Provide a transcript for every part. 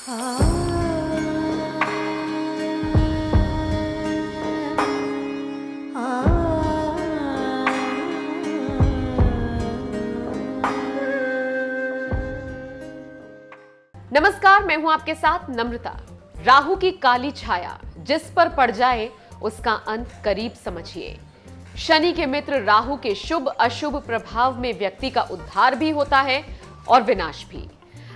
नमस्कार, मैं हूं आपके साथ नम्रता। राहु की काली छाया जिस पर पड़ जाए उसका अंत करीब समझिए। शनि के मित्र राहु के शुभ अशुभ प्रभाव में व्यक्ति का उद्धार भी होता है और विनाश भी।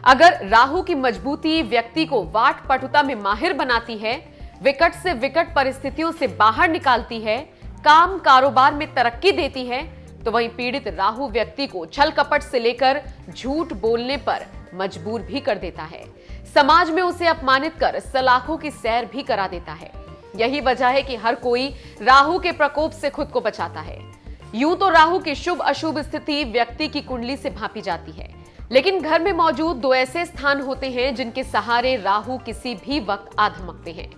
अगर राहु की मजबूती व्यक्ति को वाट पटुता में माहिर बनाती है, विकट से विकट परिस्थितियों से बाहर निकालती है, काम कारोबार में तरक्की देती है, तो वहीं पीड़ित राहु व्यक्ति को छल कपट से लेकर झूठ बोलने पर मजबूर भी कर देता है। समाज में उसे अपमानित कर सलाखों की सैर भी करा देता है। यही वजह है कि हर कोई राहु के प्रकोप से खुद को बचाता है। यूं तो राहु की शुभ अशुभ स्थिति व्यक्ति की कुंडली से भांपी जाती है, लेकिन घर में मौजूद दो ऐसे स्थान होते हैं जिनके सहारे राहु किसी भी वक्त आ धमकते हैं।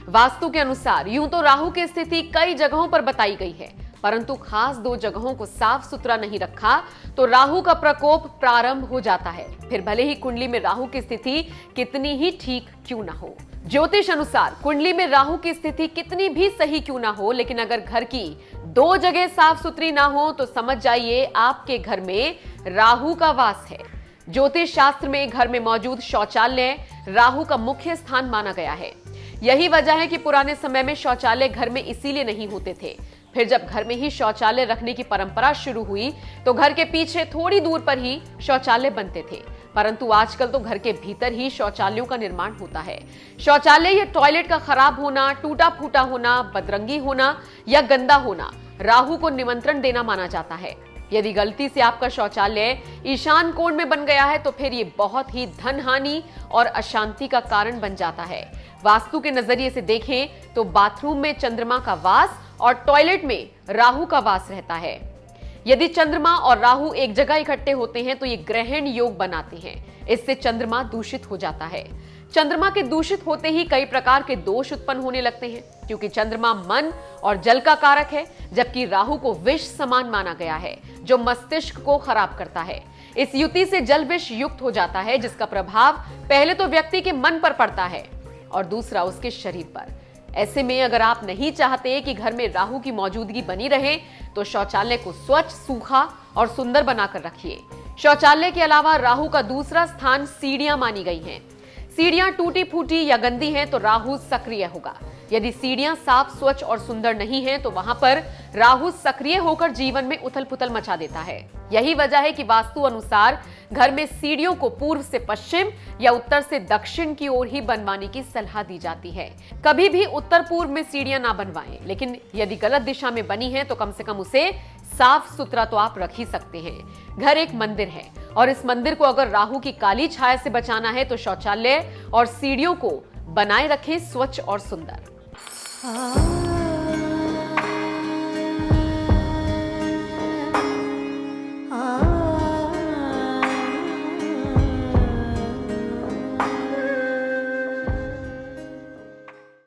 वास्तु के अनुसार यूं तो राहु की स्थिति कई जगहों पर बताई गई है, परंतु खास दो जगहों को साफ सुथरा नहीं रखा तो राहु का प्रकोप प्रारंभ हो जाता है, फिर भले ही कुंडली में राहु की स्थिति कितनी ही ठीक क्यों ना हो। ज्योतिष अनुसार कुंडली में राहु की स्थिति कितनी भी सही क्यों ना हो, लेकिन अगर घर की दो जगह साफ सुथरी ना हो तो समझ जाइए आपके घर में राहु का वास है। ज्योतिष शास्त्र में घर में मौजूद शौचालय राहु का मुख्य स्थान माना गया है। यही वजह है कि पुराने समय में शौचालय घर में इसीलिए नहीं होते थे। फिर जब घर में ही शौचालय रखने की परंपरा शुरू हुई तो घर के पीछे थोड़ी दूर पर ही शौचालय बनते थे, परंतु आजकल तो घर के भीतर ही शौचालयों का निर्माण होता है। शौचालय या टॉयलेट का खराब होना, टूटा फूटा होना, बदरंगी होना या गंदा होना राहु को निमंत्रण देना माना जाता है। यदि गलती से आपका शौचालय ईशान कोण में बन गया है तो फिर ये बहुत ही धन हानि और अशांति का कारण बन जाता है। वास्तु के नजरिए से देखें तो बाथरूम में चंद्रमा का वास और टॉयलेट में राहु का वास रहता है। यदि चंद्रमा और राहु एक जगह इकट्ठे होते हैं तो ये ग्रहण योग बनाते हैं। इससे चंद्रमा दूषित हो जाता है। चंद्रमा के दूषित होते ही कई प्रकार के दोष उत्पन्न होने लगते हैं, क्योंकि चंद्रमा मन और जल का कारक है, जबकि राहु को विष समान माना गया है जो मस्तिष्क को खराब करता है। इस युति से जल विष युक्त हो जाता है, जिसका प्रभाव पहले तो व्यक्ति के मन पर पड़ता है और दूसरा उसके शरीर पर। ऐसे में अगर आप नहीं चाहते कि घर में राहु की मौजूदगी बनी रहे तो शौचालय को स्वच्छ, सूखा और सुंदर बनाकर रखिए। शौचालय के अलावा राहु का दूसरा स्थान सीढ़ियां मानी गई हैं। सीढ़ियां टूटी फूटी या गंदी हैं तो राहु सक्रिय होगा। यदि सीढ़ियां साफ, स्वच्छ और सुंदर नहीं हैं तो वहां पर राहु सक्रिय होकर जीवन में उथल पुथल मचा देता है। यही वजह है कि वास्तु अनुसार घर में सीढ़ियों को पूर्व से पश्चिम या उत्तर से दक्षिण की ओर ही बनवाने की सलाह दी जाती है। कभी भी उत्तर पूर्व में सीढ़ियां ना बनवाएं, लेकिन यदि गलत दिशा में बनी है तो कम से कम उसे साफ सुथरा तो आप रख ही सकते हैं। घर एक मंदिर है और इस मंदिर को अगर राहु की काली छाया से बचाना है तो शौचालय और सीढ़ियों को बनाए रखें स्वच्छ और सुंदर।